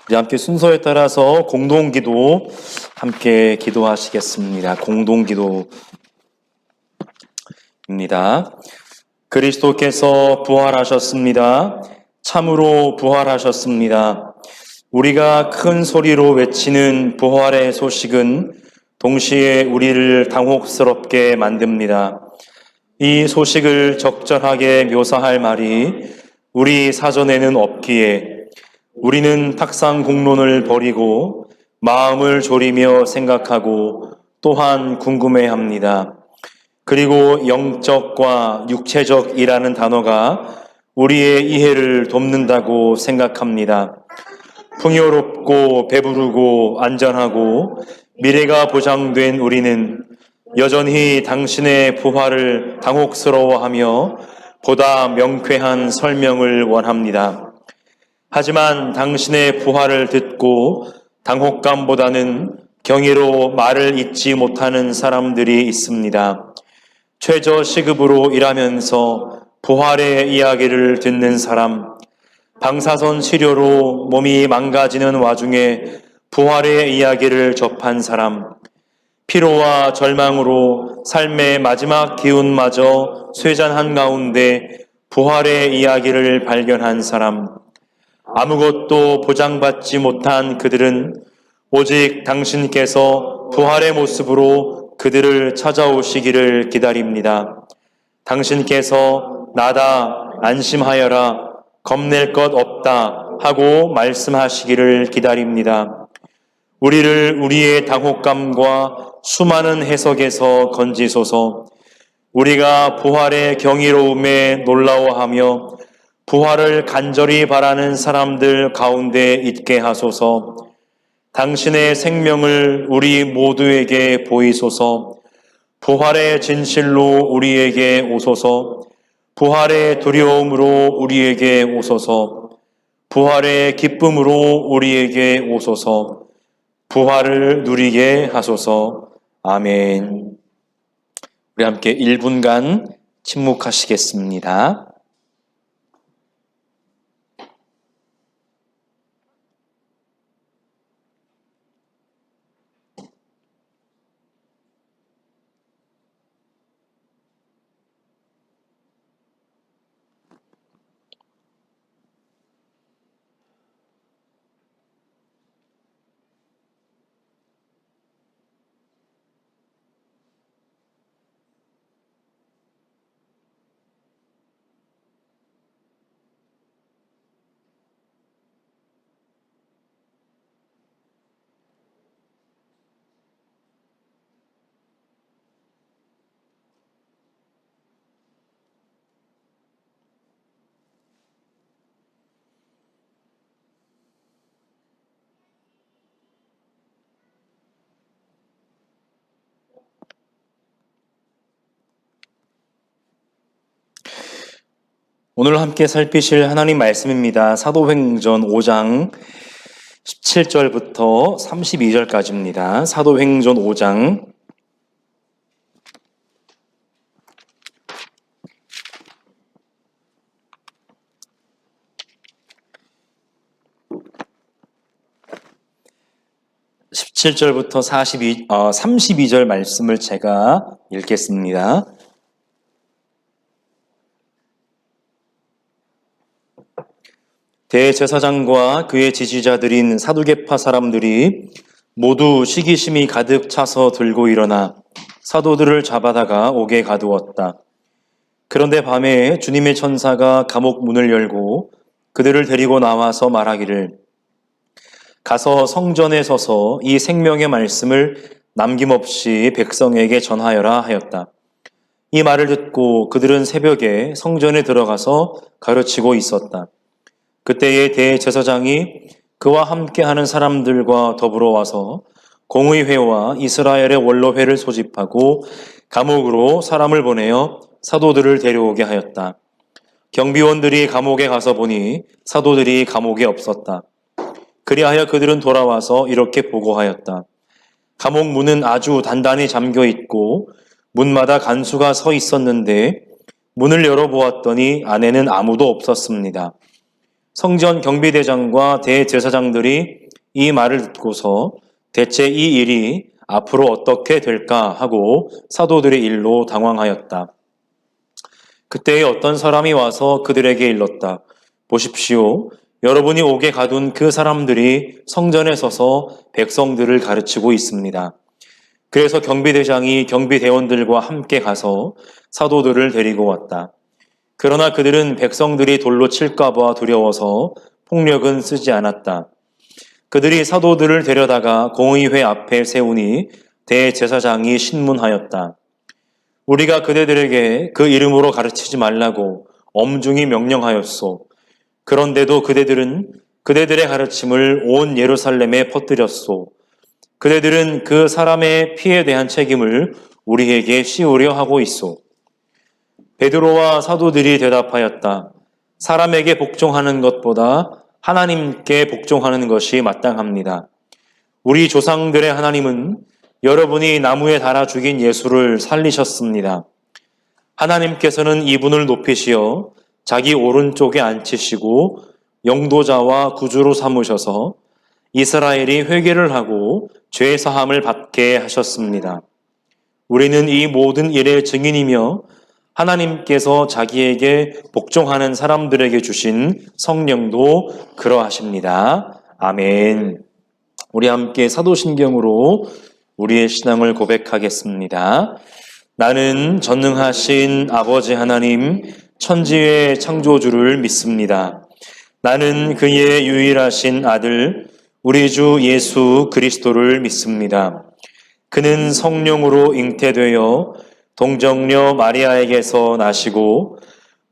우리 함께 순서에 따라서 공동기도 함께 기도하시겠습니다. 공동기도입니다. 그리스도께서 부활하셨습니다. 참으로 부활하셨습니다. 우리가 큰 소리로 외치는 부활의 소식은 동시에 우리를 당혹스럽게 만듭니다. 이 소식을 적절하게 묘사할 말이 우리 사전에는 없기에 우리는 탁상 공론을 버리고 마음을 졸이며 생각하고 또한 궁금해합니다. 그리고 영적과 육체적이라는 단어가 우리의 이해를 돕는다고 생각합니다. 풍요롭고 배부르고 안전하고 미래가 보장된 우리는 여전히 당신의 부활을 당혹스러워하며 보다 명쾌한 설명을 원합니다. 하지만 당신의 부활을 듣고 당혹감보다는 경외로 말을 잇지 못하는 사람들이 있습니다. 최저 시급으로 일하면서 부활의 이야기를 듣는 사람, 방사선 치료로 몸이 망가지는 와중에 부활의 이야기를 접한 사람, 피로와 절망으로 삶의 마지막 기운마저 쇠잔한 가운데 부활의 이야기를 발견한 사람, 아무것도 보장받지 못한 그들은 오직 당신께서 부활의 모습으로 그들을 찾아오시기를 기다립니다. 당신께서 나다, 안심하여라, 겁낼 것 없다 하고 말씀하시기를 기다립니다. 우리를 우리의 당혹감과 수많은 해석에서 건지소서. 우리가 부활의 경이로움에 놀라워하며 부활을 간절히 바라는 사람들 가운데 있게 하소서. 당신의 생명을 우리 모두에게 보이소서. 부활의 진실로 우리에게 오소서. 부활의 두려움으로 우리에게 오소서. 부활의 기쁨으로 우리에게 오소서. 부활을 누리게 하소서. 아멘. 우리 함께 1분간 침묵하시겠습니다. 오늘 함께 살피실 하나님 말씀입니다. 사도행전 5장 17절부터 32절까지입니다. 사도행전 5장 17절부터 32절 말씀을 제가 읽겠습니다. 대제사장과 그의 지지자들인 사두개파 사람들이 모두 시기심이 가득 차서 들고 일어나 사도들을 잡아다가 옥에 가두었다. 그런데 밤에 주님의 천사가 감옥 문을 열고 그들을 데리고 나와서 말하기를 가서 성전에 서서 이 생명의 말씀을 남김없이 백성에게 전하여라 하였다. 이 말을 듣고 그들은 새벽에 성전에 들어가서 가르치고 있었다. 그때에 대제사장이 그와 함께하는 사람들과 더불어 와서 공의회와 이스라엘의 원로회를 소집하고 감옥으로 사람을 보내어 사도들을 데려오게 하였다. 경비원들이 감옥에 가서 보니 사도들이 감옥에 없었다. 그리하여 그들은 돌아와서 이렇게 보고하였다. 감옥 문은 아주 단단히 잠겨 있고 문마다 간수가 서 있었는데 문을 열어보았더니 안에는 아무도 없었습니다. 성전 경비대장과 대제사장들이 이 말을 듣고서 대체 이 일이 앞으로 어떻게 될까 하고 사도들의 일로 당황하였다. 그때에 어떤 사람이 와서 그들에게 일렀다. 보십시오. 여러분이 옥에 가둔 그 사람들이 성전에 서서 백성들을 가르치고 있습니다. 그래서 경비대장이 경비대원들과 함께 가서 사도들을 데리고 왔다. 그러나 그들은 백성들이 돌로 칠까 봐 두려워서 폭력은 쓰지 않았다. 그들이 사도들을 데려다가 공의회 앞에 세우니 대제사장이 신문하였다. 우리가 그대들에게 그 이름으로 가르치지 말라고 엄중히 명령하였소. 그런데도 그대들은 그대들의 가르침을 온 예루살렘에 퍼뜨렸소. 그대들은 그 사람의 피에 대한 책임을 우리에게 씌우려 하고 있소. 베드로와 사도들이 대답하였다. 사람에게 복종하는 것보다 하나님께 복종하는 것이 마땅합니다. 우리 조상들의 하나님은 여러분이 나무에 달아 죽인 예수를 살리셨습니다. 하나님께서는 이분을 높이시어 자기 오른쪽에 앉히시고 영도자와 구주로 삼으셔서 이스라엘이 회개를 하고 죄 사함을 받게 하셨습니다. 우리는 이 모든 일의 증인이며 하나님께서 자기에게 복종하는 사람들에게 주신 성령도 그러하십니다. 아멘. 우리 함께 사도신경으로 우리의 신앙을 고백하겠습니다. 나는 전능하신 아버지 하나님 천지의 창조주를 믿습니다. 나는 그의 유일하신 아들 우리 주 예수 그리스도를 믿습니다. 그는 성령으로 잉태되어 동정녀 마리아에게서 나시고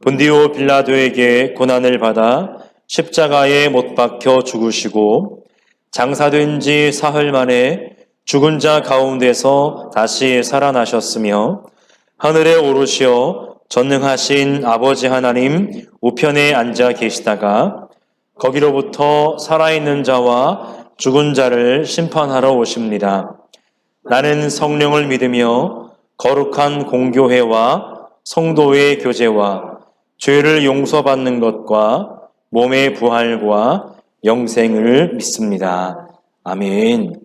본디오 빌라도에게 고난을 받아 십자가에 못 박혀 죽으시고 장사된 지 사흘 만에 죽은 자 가운데서 다시 살아나셨으며 하늘에 오르시어 전능하신 아버지 하나님 우편에 앉아 계시다가 거기로부터 살아있는 자와 죽은 자를 심판하러 오십니다. 나는 성령을 믿으며 거룩한 공교회와 성도의 교제와 죄를 용서받는 것과 몸의 부활과 영생을 믿습니다. 아멘.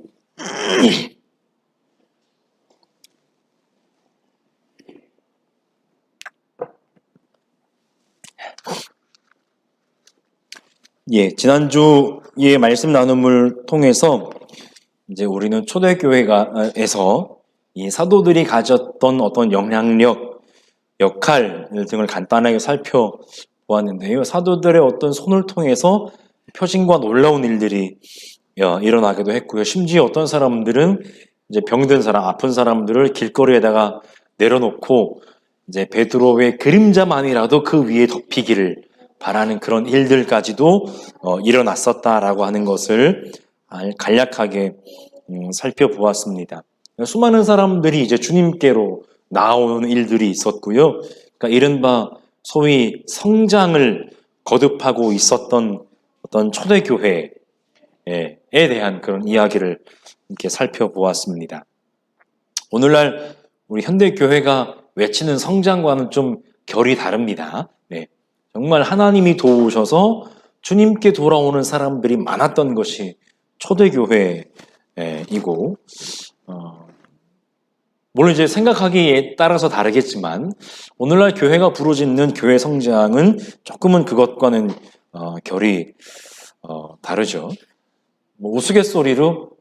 지난주의 말씀 나눔을 통해서 이제 우리는 초대교회에서 이 사도들이 가졌던 어떤 영향력, 역할 등을 간단하게 살펴보았는데요. 사도들의 어떤 손을 통해서 표징과 놀라운 일들이 일어나기도 했고요. 심지어 어떤 사람들은 이제 병든 사람, 아픈 사람들을 길거리에다가 내려놓고 이제 베드로의 그림자만이라도 그 위에 덮이기를 바라는 그런 일들까지도 일어났었다라고 하는 것을 간략하게 살펴보았습니다. 수많은 사람들이 이제 주님께로 나오는 일들이 있었고요. 그러니까 이른바 소위 성장을 거듭하고 있었던 어떤 초대교회에 대한 그런 이야기를 이렇게 살펴보았습니다. 오늘날 우리 현대교회가 외치는 성장과는 좀 결이 다릅니다. 정말 하나님이 도우셔서 주님께 돌아오는 사람들이 많았던 것이 초대교회이고, 물론 이제 생각하기에 따라서 다르겠지만 오늘날 교회가 부르짖는 교회 성장은 조금은 그것과는 결이 다르죠. 우스갯소리로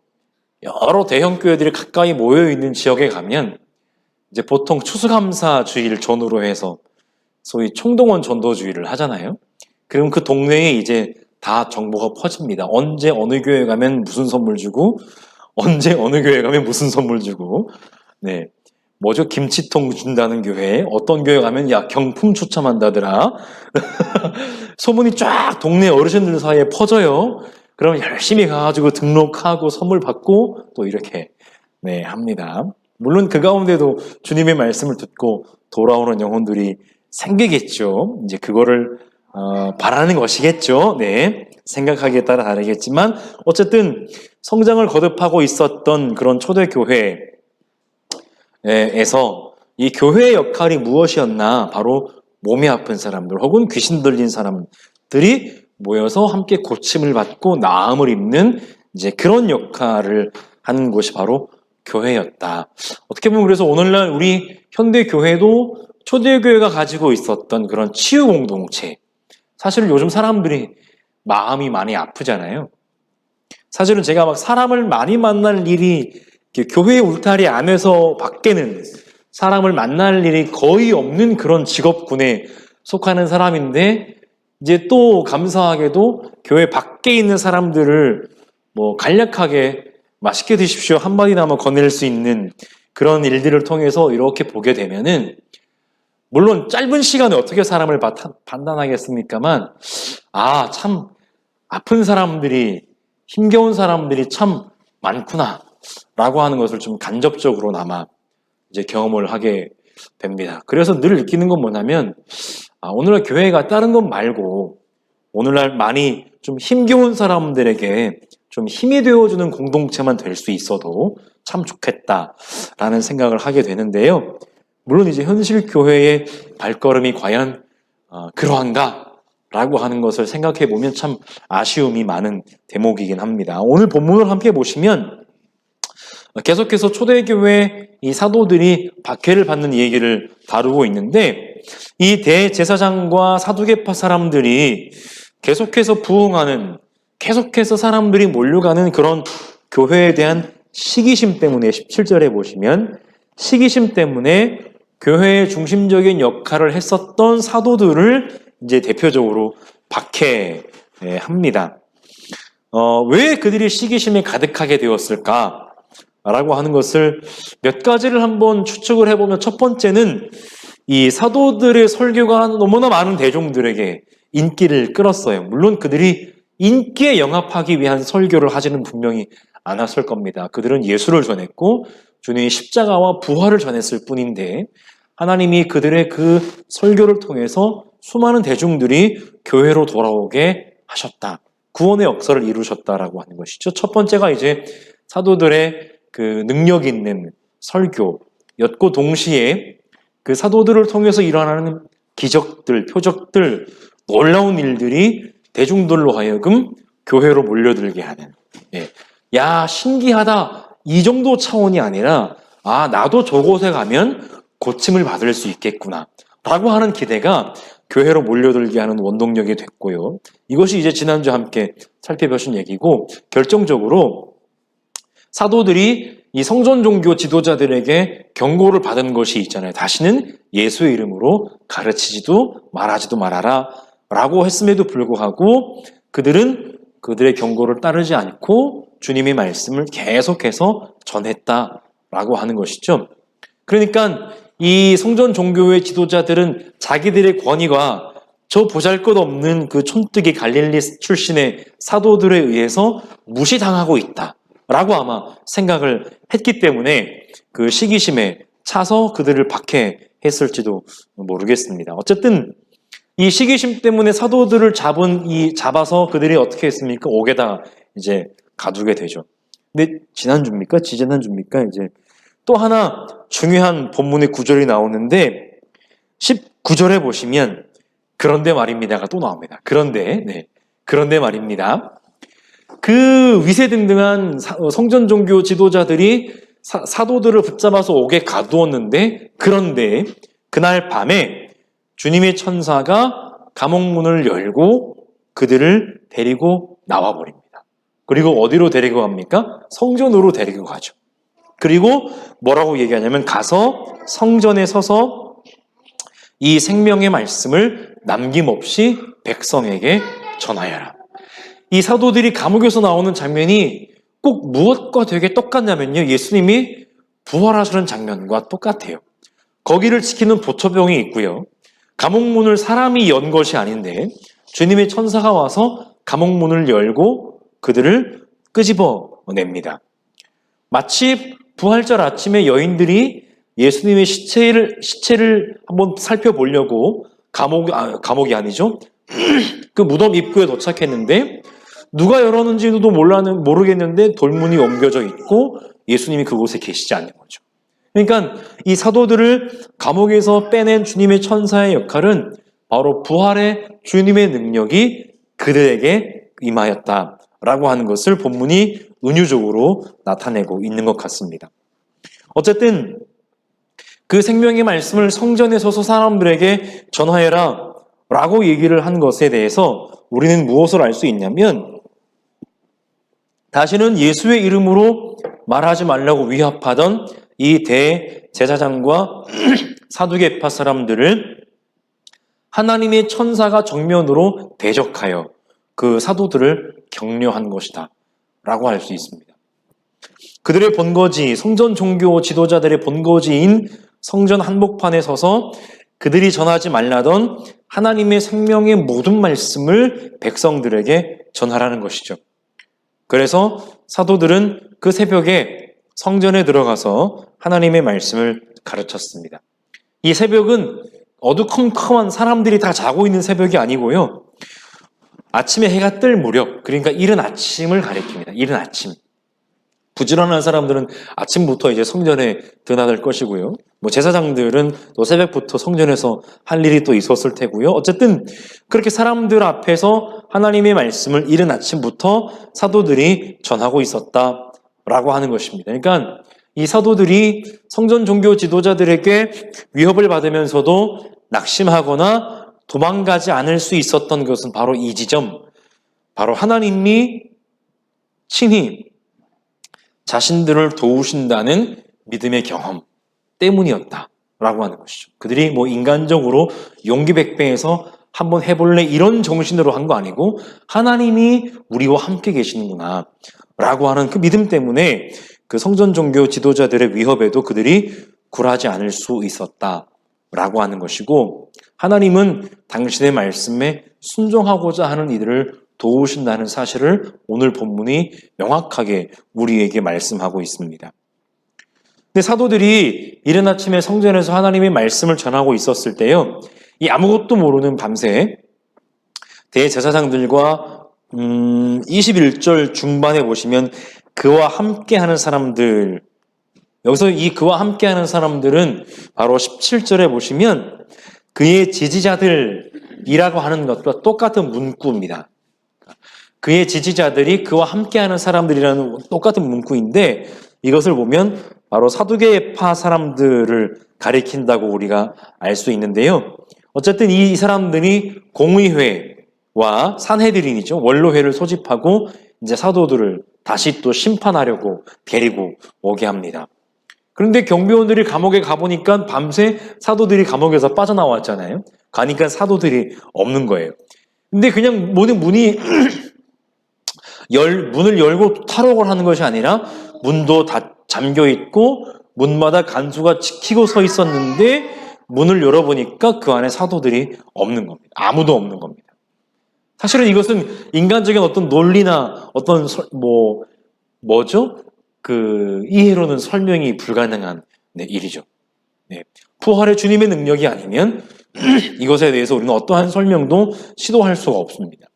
여러 대형 교회들이 가까이 모여 있는 지역에 가면 이제 보통 추수감사주의를 전후로 해서 소위 총동원 전도주의를 하잖아요. 그럼 그 동네에 이제 다 정보가 퍼집니다. 언제 어느 교회 가면 무슨 선물 주고, 언제 어느 교회 가면 무슨 선물 주고, 뭐죠? 김치통 준다는 교회, 어떤 교회 가면 야 경품 추첨한다더라. 소문이 쫙 동네 어르신들 사이에 퍼져요. 그럼 열심히 가가지고 등록하고 선물 받고 또 이렇게 합니다. 물론 그 가운데도 주님의 말씀을 듣고 돌아오는 영혼들이 생기겠죠. 이제 그거를 바라는 것이겠죠. 생각하기에 따라 다르겠지만 어쨌든 성장을 거듭하고 있었던 그런 초대교회에서 이 교회의 역할이 무엇이었나? 바로 몸이 아픈 사람들 혹은 귀신 들린 사람들이 모여서 함께 고침을 받고 나음을 입는 이제 그런 역할을 하는 곳이 바로 교회였다. 어떻게 보면 그래서 오늘날 우리 현대 교회도 초대교회가 가지고 있었던 그런 치유 공동체. 사실은 요즘 사람들이 마음이 많이 아프잖아요. 사실은 제가 막 사람을 많이 만날 일이 교회 울타리 안에서 밖에는 사람을 만날 일이 거의 없는 그런 직업군에 속하는 사람인데 이제 또 감사하게도 교회 밖에 있는 사람들을 뭐 간략하게 맛있게 드십시오 한마디나마 건넬 수 있는 그런 일들을 통해서 이렇게 보게 되면은 물론 짧은 시간에 어떻게 사람을 판단하겠습니까만 참 아픈 사람들이 힘겨운 사람들이 참 많구나 라고 하는 것을 좀 간접적으로나마 이제 경험을 하게 됩니다. 그래서 늘 느끼는 건 뭐냐면 오늘날 교회가 다른 것 말고 오늘날 많이 좀 힘겨운 사람들에게 좀 힘이 되어주는 공동체만 될 수 있어도 참 좋겠다라는 생각을 하게 되는데요. 물론 이제 현실 교회의 발걸음이 과연 그러한가? 라고 하는 것을 생각해 보면 참 아쉬움이 많은 대목이긴 합니다. 오늘 본문을 함께 보시면 계속해서 초대교회 이 사도들이 박해를 받는 얘기를 다루고 있는데 이 대제사장과 사두개파 사람들이 계속해서 부흥하는 계속해서 사람들이 몰려가는 그런 교회에 대한 시기심 때문에 17절에 보시면 시기심 때문에 교회의 중심적인 역할을 했었던 사도들을 이제 대표적으로 박해합니다. 왜 그들이 시기심에 가득하게 되었을까? 라고 하는 것을 몇 가지를 한번 추측을 해보면 첫 번째는 이 사도들의 설교가 너무나 많은 대중들에게 인기를 끌었어요. 물론 그들이 인기에 영합하기 위한 설교를 하지는 분명히 않았을 겁니다. 그들은 예수를 전했고 주님의 십자가와 부활을 전했을 뿐인데 하나님이 그들의 그 설교를 통해서 수많은 대중들이 교회로 돌아오게 하셨다. 구원의 역사를 이루셨다라고 하는 것이죠. 첫 번째가 이제 사도들의 그 능력 있는 설교였고 동시에 그 사도들을 통해서 일어나는 기적들, 표적들, 놀라운 일들이 대중들로 하여금 교회로 몰려들게 하는 야 신기하다 이 정도 차원이 아니라 나도 저곳에 가면 고침을 받을 수 있겠구나 라고 하는 기대가 교회로 몰려들게 하는 원동력이 됐고요. 이것이 이제 지난주 함께 살펴보신 얘기고 결정적으로 사도들이 이 성전 종교 지도자들에게 경고를 받은 것이 있잖아요. 다시는 예수의 이름으로 가르치지도 말하지도 말아라 라고 했음에도 불구하고 그들은 그들의 경고를 따르지 않고 주님의 말씀을 계속해서 전했다라고 하는 것이죠. 그러니까 이 성전 종교의 지도자들은 자기들의 권위가 저 보잘것없는 그 촌뜨기 갈릴리 출신의 사도들에 의해서 무시당하고 있다라고 아마 생각을 했기 때문에 그 시기심에 차서 그들을 박해했을지도 모르겠습니다. 어쨌든 이 시기심 때문에 사도들을 잡아서 그들이 어떻게 했습니까? 옥에다 이제 가두게 되죠. 근데 지난주입니까? 지지난주입니까? 이제 또 하나 중요한 본문의 구절이 나오는데 19절에 보시면 그런데 말입니다가 또 나옵니다. 그런데 말입니다. 그 위세등등한 성전 종교 지도자들이 사도들을 붙잡아서 옥에 가두었는데 그런데 그날 밤에 주님의 천사가 감옥문을 열고 그들을 데리고 나와버립니다. 그리고 어디로 데리고 갑니까? 성전으로 데리고 가죠. 그리고 뭐라고 얘기하냐면 가서 성전에 서서 이 생명의 말씀을 남김없이 백성에게 전하여라. 이 사도들이 감옥에서 나오는 장면이 꼭 무엇과 되게 똑같냐면요. 예수님이 부활하시는 장면과 똑같아요. 거기를 지키는 보초병이 있고요. 감옥문을 사람이 연 것이 아닌데 주님의 천사가 와서 감옥문을 열고 그들을 끄집어냅니다. 마치 부활절 아침에 여인들이 예수님의 시체를 한번 살펴보려고 감옥이 아니죠. 그 무덤 입구에 도착했는데 누가 열었는지도 모르겠는데 돌문이 옮겨져 있고 예수님이 그곳에 계시지 않는 거죠. 그러니까 이 사도들을 감옥에서 빼낸 주님의 천사의 역할은 바로 부활의 주님의 능력이 그들에게 임하였다라고 하는 것을 본문이 은유적으로 나타내고 있는 것 같습니다. 어쨌든 그 생명의 말씀을 성전에 서서 사람들에게 전하여라 라고 얘기를 한 것에 대해서 우리는 무엇을 알 수 있냐면, 다시는 예수의 이름으로 말하지 말라고 위협하던 이 대제사장과 사두개파 사람들을 하나님의 천사가 정면으로 대적하여 그 사도들을 격려한 것이다 라고 할 수 있습니다. 그들의 본거지, 성전 종교 지도자들의 본거지인 성전 한복판에 서서 그들이 전하지 말라던 하나님의 생명의 모든 말씀을 백성들에게 전하라는 것이죠. 그래서 사도들은 그 새벽에 성전에 들어가서 하나님의 말씀을 가르쳤습니다. 이 새벽은 어두컴컴한 사람들이 다 자고 있는 새벽이 아니고요. 아침에 해가 뜰 무렵, 그러니까 이른 아침을 가리킵니다. 이른 아침. 부지런한 사람들은 아침부터 이제 성전에 드나들 것이고요. 제사장들은 또 새벽부터 성전에서 할 일이 또 있었을 테고요. 어쨌든 그렇게 사람들 앞에서 하나님의 말씀을 이른 아침부터 사도들이 전하고 있었다라고 하는 것입니다. 그러니까 이 사도들이 성전 종교 지도자들에게 위협을 받으면서도 낙심하거나 도망가지 않을 수 있었던 것은 바로 이 지점, 바로 하나님이 친히 자신들을 도우신다는 믿음의 경험 때문이었다라고 하는 것이죠. 그들이 인간적으로 용기백배해서 한번 해볼래 이런 정신으로 한 거 아니고 하나님이 우리와 함께 계시는구나 라고 하는 그 믿음 때문에 그 성전 종교 지도자들의 위협에도 그들이 굴하지 않을 수 있었다라고 하는 것이고, 하나님은 당신의 말씀에 순종하고자 하는 이들을 도우신다는 사실을 오늘 본문이 명확하게 우리에게 말씀하고 있습니다. 근데 사도들이 이른 아침에 성전에서 하나님의 말씀을 전하고 있었을 때요, 이 아무것도 모르는 밤새 대제사장들과 21절 중반에 보시면 그와 함께하는 사람들, 여기서 이 그와 함께하는 사람들은 바로 17절에 보시면 그의 지지자들이라고 하는 것과 똑같은 문구입니다. 그의 지지자들이 그와 함께하는 사람들이라는 똑같은 문구인데, 이것을 보면 바로 사두개파 사람들을 가리킨다고 우리가 알 수 있는데요. 어쨌든 이 사람들이 공의회와 산헤드린이죠. 원로회를 소집하고 이제 사도들을 다시 또 심판하려고 데리고 오게 합니다. 그런데 경비원들이 감옥에 가보니까 밤새 사도들이 감옥에서 빠져나왔잖아요. 가니까 사도들이 없는 거예요. 근데 그냥 모든 문을 열고 탈옥을 하는 것이 아니라 문도 다 잠겨 있고 문마다 간수가 지키고 서 있었는데 문을 열어보니까 그 안에 사도들이 없는 겁니다. 아무도 없는 겁니다. 사실은 이것은 인간적인 어떤 논리나 어떤 이해로는 설명이 불가능한 일이죠. 부활의 주님의 능력이 아니면 이것에 대해서 우리는 어떠한 설명도 시도할 수가 없습니다.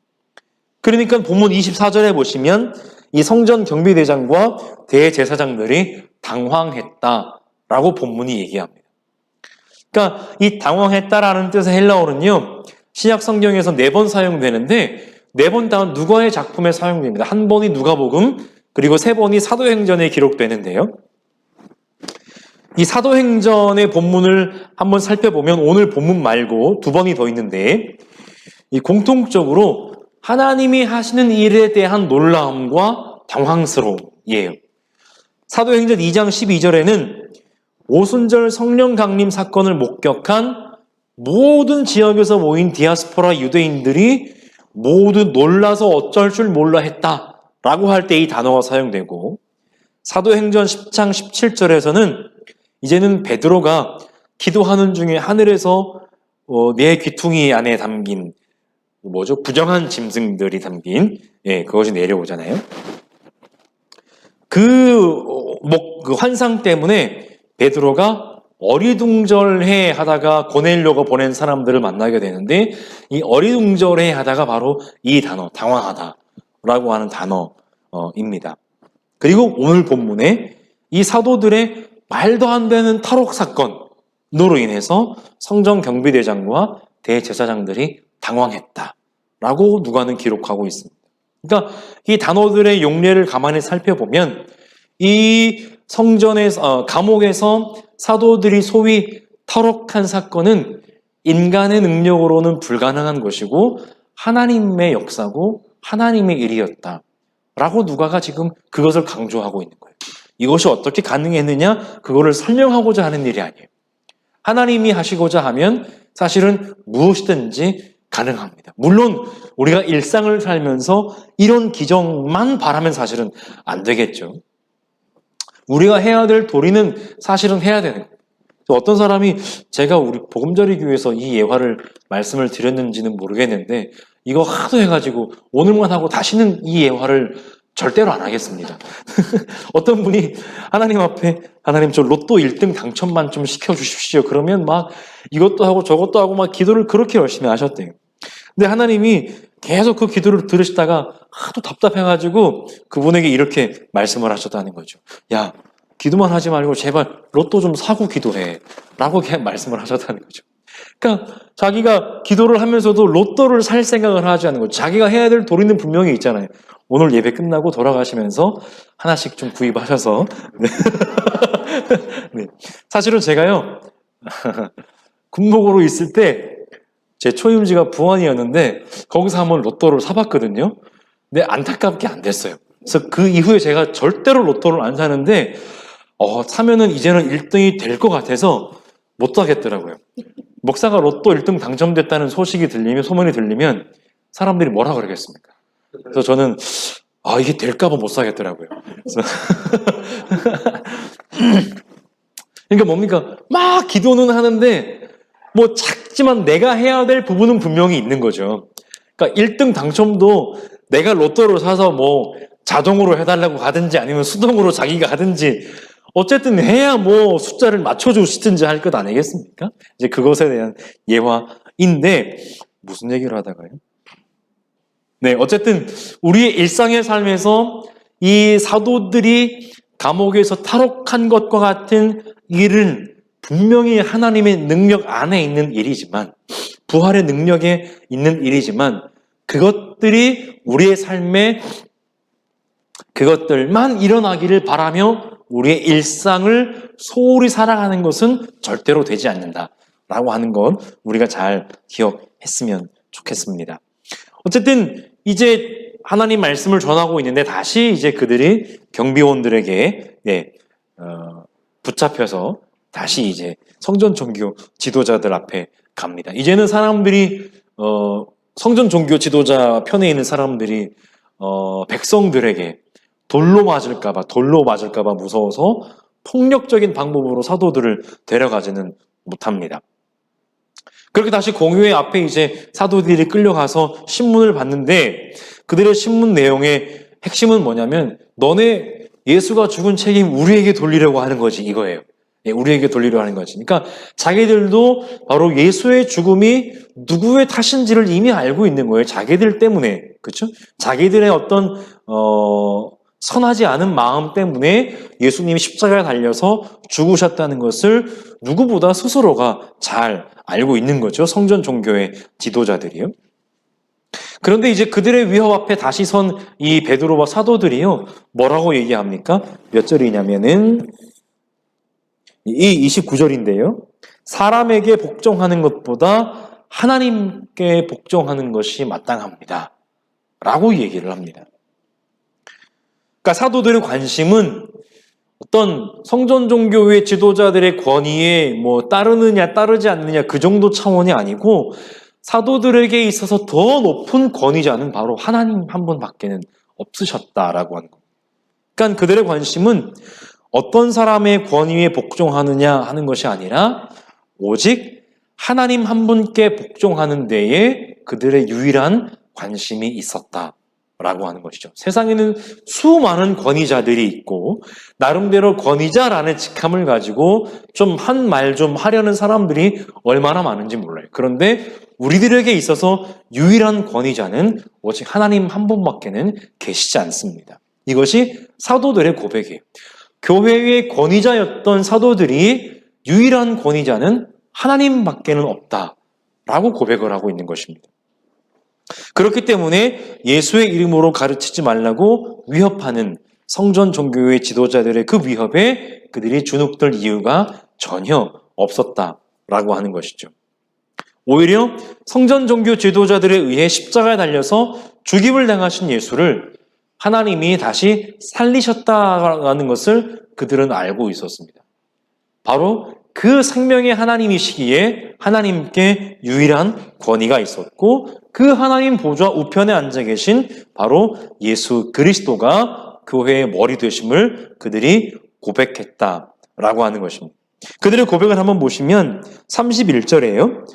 그러니까 본문 24절에 보시면 이 성전 경비대장과 대제사장들이 당황했다라고 본문이 얘기합니다. 그러니까 이 당황했다라는 뜻의 헬라어는요, 신약 성경에서 4번 사용되는데 4번 다 누가의 작품에 사용됩니다. 한 번이 누가복음, 그리고 3번이 사도행전에 기록되는데요. 이 사도행전의 본문을 한번 살펴보면 오늘 본문 말고 2번이 더 있는데, 이 공통적으로 하나님이 하시는 일에 대한 놀라움과 당황스러움이에요. 사도행전 2장 12절에는 오순절 성령 강림 사건을 목격한 모든 지역에서 모인 디아스포라 유대인들이 모두 놀라서 어쩔 줄 몰라 했다라고 할 때 이 단어가 사용되고, 사도행전 10장 17절에서는 이제는 베드로가 기도하는 중에 하늘에서 내 귀퉁이 안에 담긴 부정한 짐승들이 담긴 그것이 내려오잖아요. 그 환상 때문에 베드로가 어리둥절해 하다가 고넬료가 보낸 사람들을 만나게 되는데, 이 어리둥절해 하다가 바로 이 단어, 당황하다라고 하는 단어입니다. 그리고 오늘 본문에 이 사도들의 말도 안 되는 탈옥 사건으로 인해서 성전 경비대장과 대제사장들이 당황했다라고 라고 누가는 기록하고 있습니다. 그러니까 이 단어들의 용례를 가만히 살펴보면 이 성전에서 감옥에서 사도들이 소위 탈옥한 사건은 인간의 능력으로는 불가능한 것이고 하나님의 역사고 하나님의 일이었다 라고 누가가 지금 그것을 강조하고 있는 거예요. 이것이 어떻게 가능했느냐? 그거를 설명하고자 하는 일이 아니에요. 하나님이 하시고자 하면 사실은 무엇이든지 가능합니다. 물론 우리가 일상을 살면서 이런 기적만 바라면 사실은 안 되겠죠. 우리가 해야 될 도리는 사실은 해야 되는 거예요. 어떤 사람이 제가 우리 보금자리 교회에서 이 예화를 말씀을 드렸는지는 모르겠는데 이거 하도 해가지고 오늘만 하고 다시는 이 예화를 절대로 안 하겠습니다. 어떤 분이 하나님 앞에 하나님 저 로또 1등 당첨만 좀 시켜주십시오. 그러면 막 이것도 하고 저것도 하고 막 기도를 그렇게 열심히 하셨대요. 근데 하나님이 계속 그 기도를 들으시다가 하도 답답해가지고 그분에게 이렇게 말씀을 하셨다는 거죠. 야, 기도만 하지 말고 제발 로또 좀 사고 기도해 라고 말씀을 하셨다는 거죠. 그러니까 자기가 기도를 하면서도 로또를 살 생각을 하지 않는 거죠. 자기가 해야 될 도리는 분명히 있잖아요. 오늘 예배 끝나고 돌아가시면서 하나씩 좀 구입하셔서 네. 네. 사실은 제가요 군목으로 있을 때 제 초임지가 부안이었는데 거기서 한번 로또를 사봤거든요. 근데 안타깝게 안 됐어요. 그래서 그 이후에 제가 절대로 로또를 안 사는데 사면은 이제는 1등이 될 것 같아서 못 사겠더라고요. 목사가 로또 1등 당첨됐다는 소식이 들리면, 소문이 들리면 사람들이 뭐라 그러겠습니까? 그래서 저는 이게 될까봐 못 사겠더라고요. 그러니까 뭡니까? 막 기도는 하는데 뭐 작지만 내가 해야 될 부분은 분명히 있는 거죠. 그러니까 1등 당첨도 내가 로또를 사서 뭐 자동으로 해달라고 하든지 아니면 수동으로 자기가 하든지 어쨌든 해야 뭐 숫자를 맞춰주시든지 할 것 아니겠습니까? 이제 그것에 대한 예화인데 무슨 얘기를 하다가요? 네, 어쨌든 우리의 일상의 삶에서 이 사도들이 감옥에서 탈옥한 것과 같은 일은 분명히 하나님의 능력 안에 있는 일이지만 부활의 능력에 있는 일이지만 그것들이 우리의 삶에 그것들만 일어나기를 바라며 우리의 일상을 소홀히 살아가는 것은 절대로 되지 않는다라고 하는 건 우리가 잘 기억했으면 좋겠습니다. 어쨌든 이제 하나님 말씀을 전하고 있는데 다시 이제 그들이 경비원들에게 붙잡혀서 다시 이제 성전 종교 지도자들 앞에 갑니다. 이제는 사람들이 성전 종교 지도자 편에 있는 사람들이 백성들에게 돌로 맞을까봐 무서워서 폭력적인 방법으로 사도들을 데려가지는 못합니다. 그렇게 다시 공회의 앞에 이제 사도들이 끌려가서 신문을 봤는데 그들의 신문 내용의 핵심은 뭐냐면 너네 예수가 죽은 책임 우리에게 돌리려고 하는 거지 이거예요. 우리에게 돌리려 하는 거지. 그러니까 자기들도 바로 예수의 죽음이 누구의 탓인지를 이미 알고 있는 거예요. 자기들 때문에. 그렇죠? 자기들의 어떤 선하지 않은 마음 때문에 예수님이 십자가에 달려서 죽으셨다는 것을 누구보다 스스로가 잘 알고 있는 거죠. 성전 종교의 지도자들이요. 그런데 이제 그들의 위협 앞에 다시 선 이 베드로와 사도들이요. 뭐라고 얘기합니까? 몇 절이냐면은 이 29절인데요. 사람에게 복종하는 것보다 하나님께 복종하는 것이 마땅합니다. 라고 얘기를 합니다. 그러니까 사도들의 관심은 어떤 성전 종교의 지도자들의 권위에 뭐 따르느냐 따르지 않느냐 그 정도 차원이 아니고 사도들에게 있어서 더 높은 권위자는 바로 하나님 한 분밖에는 없으셨다라고 하는 겁니다. 그러니까 그들의 관심은 어떤 사람의 권위에 복종하느냐 하는 것이 아니라 오직 하나님 한 분께 복종하는 데에 그들의 유일한 관심이 있었다라고 하는 것이죠. 세상에는 수많은 권위자들이 있고 나름대로 권위자라는 직함을 가지고 좀 한 말 좀 하려는 사람들이 얼마나 많은지 몰라요. 그런데 우리들에게 있어서 유일한 권위자는 오직 하나님 한 분밖에는 계시지 않습니다. 이것이 사도들의 고백이에요. 교회의 권위자였던 사도들이 유일한 권위자는 하나님밖에는 없다라고 고백을 하고 있는 것입니다. 그렇기 때문에 예수의 이름으로 가르치지 말라고 위협하는 성전 종교의 지도자들의 그 위협에 그들이 주눅들 이유가 전혀 없었다라고 하는 것이죠. 오히려 성전 종교 지도자들에 의해 십자가에 달려서 죽임을 당하신 예수를 하나님이 다시 살리셨다라는 것을 그들은 알고 있었습니다. 바로 그 생명의 하나님이시기에 하나님께 유일한 권위가 있었고 그 하나님 보좌 우편에 앉아 계신 바로 예수 그리스도가 교회의 머리 되심을 그들이 고백했다라고 하는 것입니다. 그들의 고백을 한번 보시면 31절에요.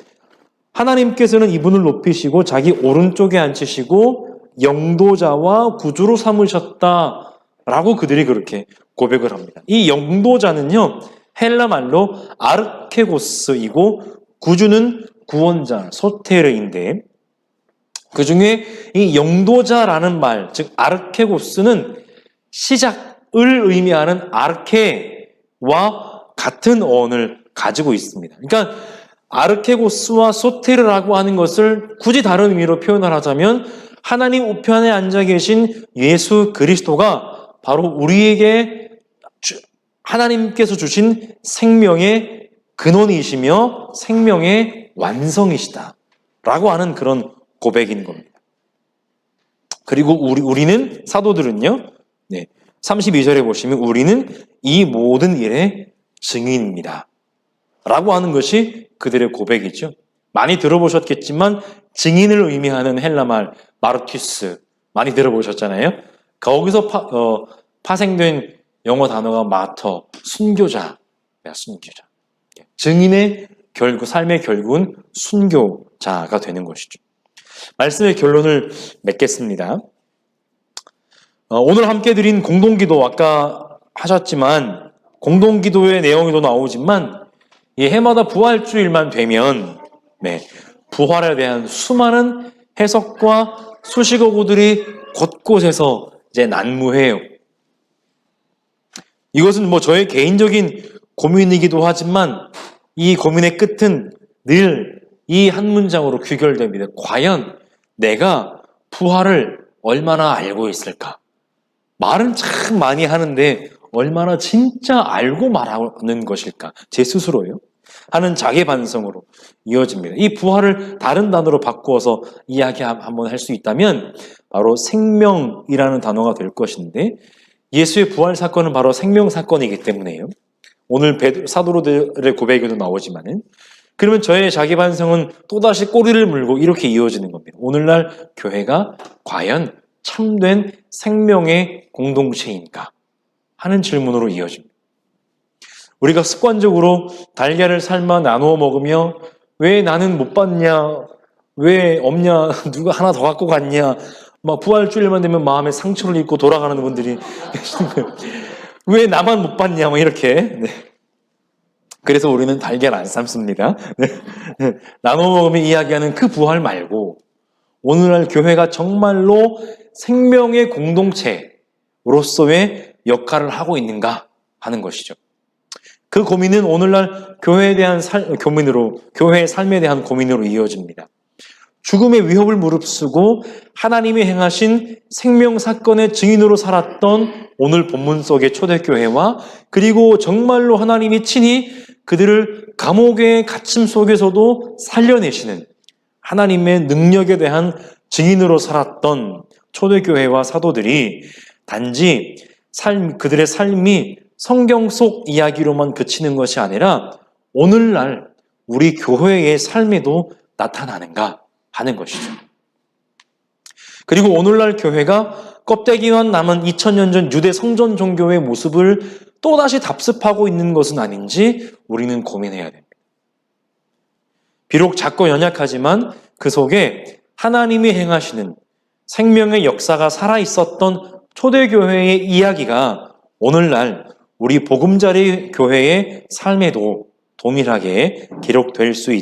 하나님께서는 이분을 높이시고 자기 오른쪽에 앉히시고 영도자와 구주로 삼으셨다라고 그들이 그렇게 고백을 합니다. 이 영도자는요, 헬라 말로 아르케고스이고 구주는 구원자, 소테르인데 그 중에 이 영도자라는 말, 즉 아르케고스는 시작을 의미하는 아르케와 같은 어원을 가지고 있습니다. 그러니까 아르케고스와 소테르라고 하는 것을 굳이 다른 의미로 표현을 하자면 하나님 우편에 앉아 계신 예수 그리스도가 바로 우리에게 하나님께서 주신 생명의 근원이시며 생명의 완성이시다라고 하는 그런 고백인 겁니다. 그리고 우리는 사도들은요, 32절에 보시면 우리는 이 모든 일의 증인입니다. 라고 하는 것이 그들의 고백이죠. 많이 들어보셨겠지만 증인을 의미하는 헬라말 마르티스 많이 들어보셨잖아요. 거기서 파생된 영어 단어가 마터, 순교자, 순교자. 증인의 결국 삶의 결국은 순교자가 되는 것이죠. 말씀의 결론을 맺겠습니다. 오늘 함께 드린 공동기도 아까 하셨지만 공동기도의 내용이 또 나오지만 이 해마다 부활주일만 되면 부활에 대한 수많은 해석과 수식어구들이 곳곳에서 이제 난무해요. 이것은 저의 개인적인 고민이기도 하지만 이 고민의 끝은 늘 이 한 문장으로 귀결됩니다. 과연 내가 부활을 얼마나 알고 있을까? 말은 참 많이 하는데 얼마나 진짜 알고 말하는 것일까? 제 스스로요. 하는 자기 반성으로 이어집니다. 이 부활을 다른 단어로 바꾸어서 이야기 한번 할 수 있다면 바로 생명이라는 단어가 될 것인데 예수의 부활 사건은 바로 생명 사건이기 때문에요. 오늘 사도들의 고백에도 나오지만은 그러면 저의 자기 반성은 또다시 꼬리를 물고 이렇게 이어지는 겁니다. 오늘날 교회가 과연 참된 생명의 공동체인가 하는 질문으로 이어집니다. 우리가 습관적으로 달걀을 삶아 나누어 먹으며 왜 나는 못 받냐, 왜 없냐, 누가 하나 더 갖고 갔냐, 부활주일만 되면 마음에 상처를 입고 돌아가는 분들이 계시는 거예요. 왜 나만 못 받냐, 이렇게. 그래서 우리는 달걀 안 삶습니다. 나눠 먹으면 이야기하는 그 부활 말고 오늘날 교회가 정말로 생명의 공동체로서의 역할을 하고 있는가 하는 것이죠. 그 고민은 오늘날 교회에 대한 교회의 삶에 대한 고민으로 이어집니다. 죽음의 위협을 무릅쓰고 하나님이 행하신 생명 사건의 증인으로 살았던 오늘 본문 속의 초대교회와 그리고 정말로 하나님이 친히 그들을 감옥의 갇힘 속에서도 살려내시는 하나님의 능력에 대한 증인으로 살았던 초대교회와 사도들이 단지 그들의 삶이 성경 속 이야기로만 그치는 것이 아니라 오늘날 우리 교회의 삶에도 나타나는가 하는 것이죠. 그리고 오늘날 교회가 껍데기만 남은 2000년 전 유대 성전 종교의 모습을 또다시 답습하고 있는 것은 아닌지 우리는 고민해야 됩니다. 비록 작고 연약하지만 그 속에 하나님이 행하시는 생명의 역사가 살아있었던 초대교회의 이야기가 오늘날 우리 보금자리 교회의 삶에도 동일하게 기록될 수